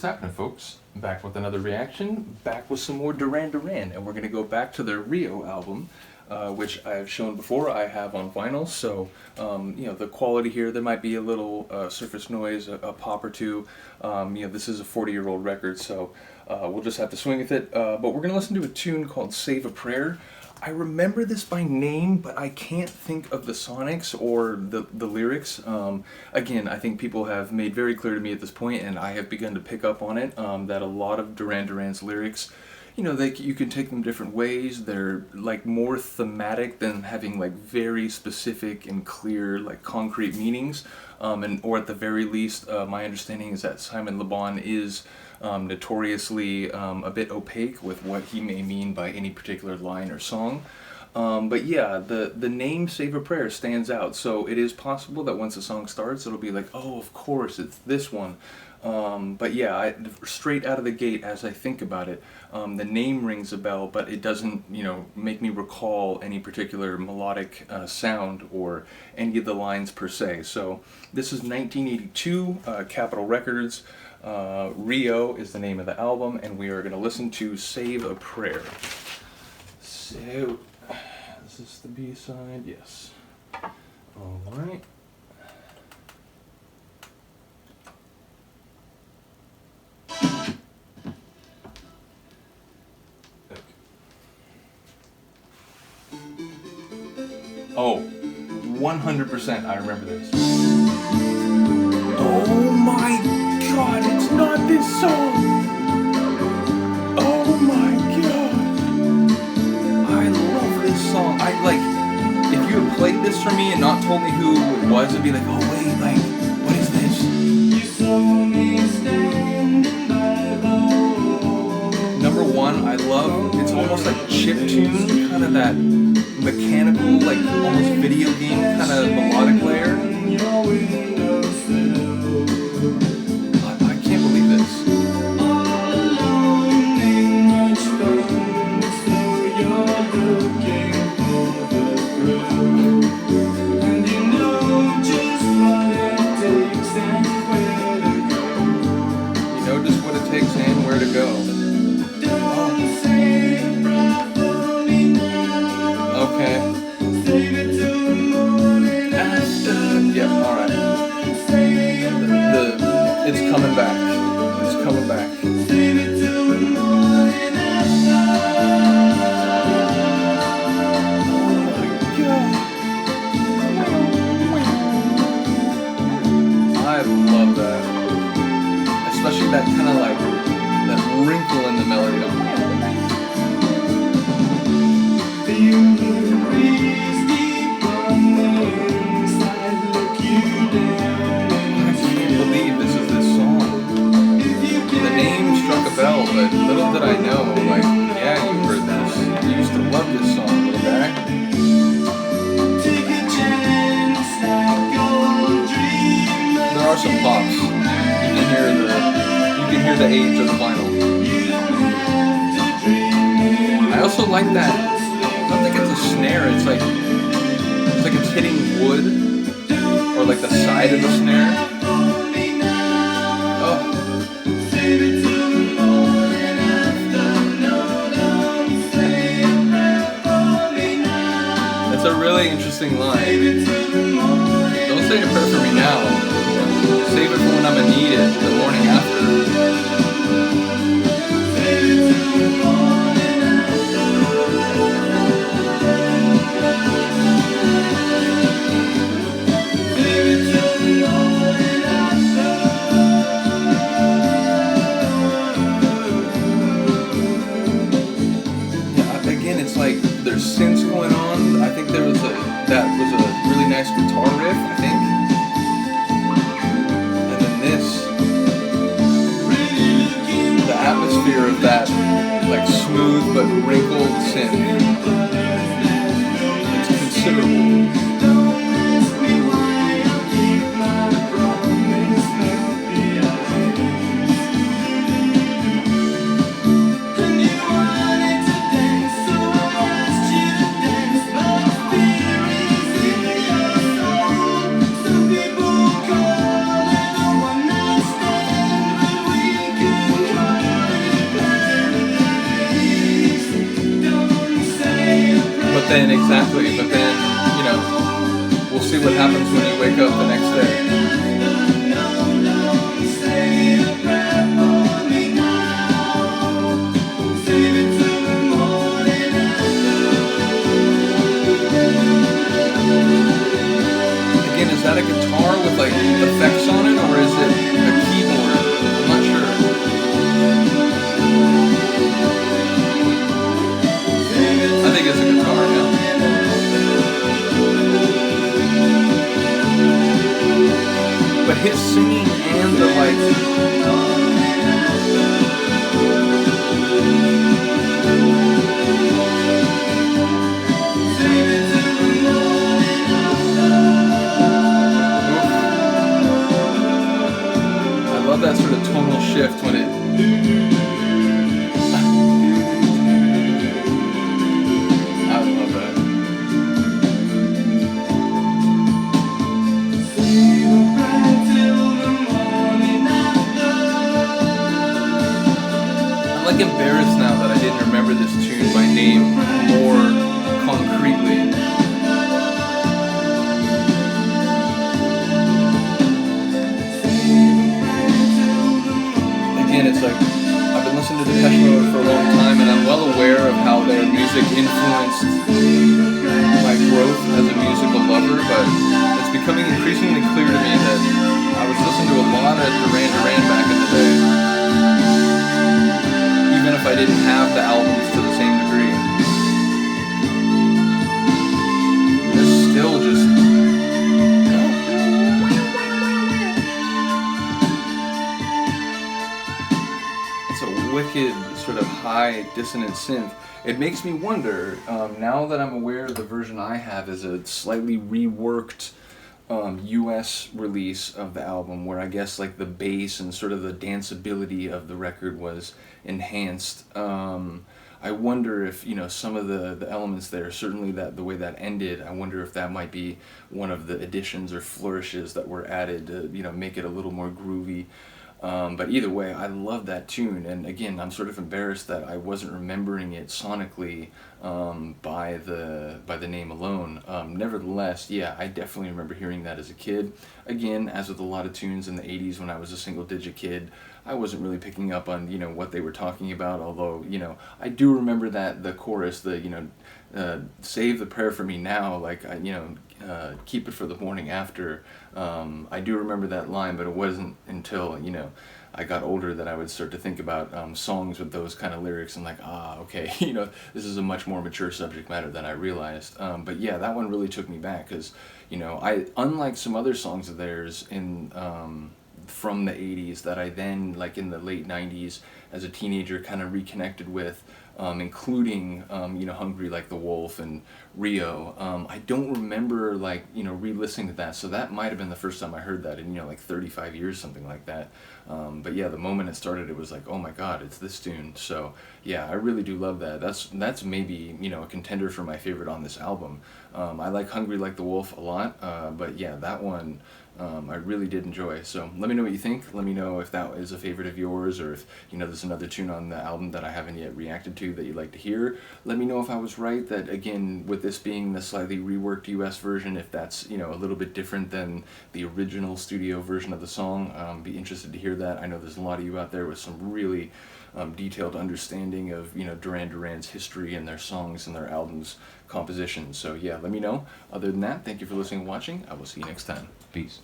What's happening, folks? Back with another reaction, back with some more Duran Duran, and we're going to go back to their Rio album, which I have shown before. I have on vinyl, so you know, the quality here, there might be a little surface noise, a pop or two. You know, this is a 40-year-old record, so we'll just have to swing with it. But we're going to listen to a tune called Save a Prayer. I remember this by name, but I can't think of the sonics or the lyrics. Again, I think people have made very clear to me at this point, and I have begun to pick up on it, that a lot of Duran Duran's lyrics, you know, you can take them different ways. They're like more thematic than having like very specific and clear, like concrete meanings. Or at the very least, my understanding is that Simon Le Bon is notoriously a bit opaque with what he may mean by any particular line or song. But yeah, the name Save a Prayer stands out, so it is possible that once the song starts it'll be like, oh, of course, it's this one. But yeah, straight out of the gate, as I think about it, the name rings a bell, but it doesn't, you know, make me recall any particular melodic sound or any of the lines per se. So this is 1982, Capitol Records. Rio is the name of the album, and we are going to listen to Save a Prayer. So, this is the B-side, yes. Alright. Oh, 100% I remember this. Oh my God, it's not this song! Oh my God! I love this song. If you had played this for me and not told me who it was, I'd be like, oh wait, like, what is this? You saw me standing by the Number one, I love, it's almost like chiptune, kind of that mechanical, like almost video game kind of melodic layer. I can't believe this. You know just what it takes and where to go. Okay. Yep, alright. It's coming back. It's coming back. Oh my God. I love that. Especially that kind of like, that wrinkle in the melody. But little did I know, like, yeah, you heard this. You used to love this song, little guy. There are some pops. You can hear the age of the vinyl. I also like that. I don't think it's a snare. It's like it's hitting wood, or like the side of the snare. It's a really interesting line. Don't say a prayer for me now. Save it for when I'm gonna need it the morning after. Yeah, again, it's like there's synths going on. I think that was a really nice guitar riff, I think. And then this, the atmosphere of that, like smooth but wrinkled synth, it's considerable. then exactly, but then, you know, we'll see what happens when you wake up the next day. Again, is that a guitar with like effects on it, or is it a keyboard? I'm not sure. I think it's a guitar, yeah. But his singing and the like. I love that sort of tonal shift when it. I love that. I'm like embarrassed now that I didn't remember this tune by name more concretely. Again, it's like I've been listening to Depeche Mode for a long time, and I'm well aware of how their music influenced my growth as a musical lover, but it's becoming increasingly clear to me that I was listening to a lot of Duran Duran back in the day, even if I didn't have the albums to the same degree. It's still just... It's a wicked sort of high dissonant synth. It makes me wonder, now that I'm aware the version I have is a slightly reworked US release of the album, where I guess like the bass and sort of the danceability of the record was enhanced. I wonder if, you know, some of the elements there, certainly that the way that ended, I wonder if that might be one of the additions or flourishes that were added to, you know, make it a little more groovy. But either way, I love that tune, and again, I'm sort of embarrassed that I wasn't remembering it sonically by the name alone. Nevertheless, yeah, I definitely remember hearing that as a kid. Again, as with a lot of tunes in the 80s when I was a single-digit kid, I wasn't really picking up on, you know, what they were talking about, although, you know, I do remember that the chorus, the, you know, save the prayer for me now, like, you know, keep it for the morning after. I do remember that line, but it wasn't until, you know, I got older that I would start to think about songs with those kind of lyrics and like, ah, okay, you know, this is a much more mature subject matter than I realized. But yeah, that one really took me back because, you know, unlike some other songs of theirs in from the 80s that I then, like in the late 90s, as a teenager kind of reconnected with, including, you know, Hungry Like the Wolf and Rio. I don't remember, like, you know, re-listening to that, so that might have been the first time I heard that in, you know, like 35 years, something like that. But yeah, the moment it started, it was like, oh my god, it's this tune. So yeah, I really do love that. That's maybe, you know, a contender for my favorite on this album. I like Hungry Like the Wolf a lot, but yeah, that one I really did enjoy. So let me know what you think. Let me know if that is a favorite of yours, or if, you know, there's another tune on the album that I haven't yet reacted to that you'd like to hear. Let me know if I was right, that again, with this being the slightly reworked US version, if that's, you know, a little bit different than the original studio version of the song. Be interested to hear that. I know there's a lot of you out there with some really detailed understanding of, you know, Duran Duran's history and their songs and their albums compositions. So yeah, let me know. Other than that, thank you for listening and watching. I will see you next time. Peace.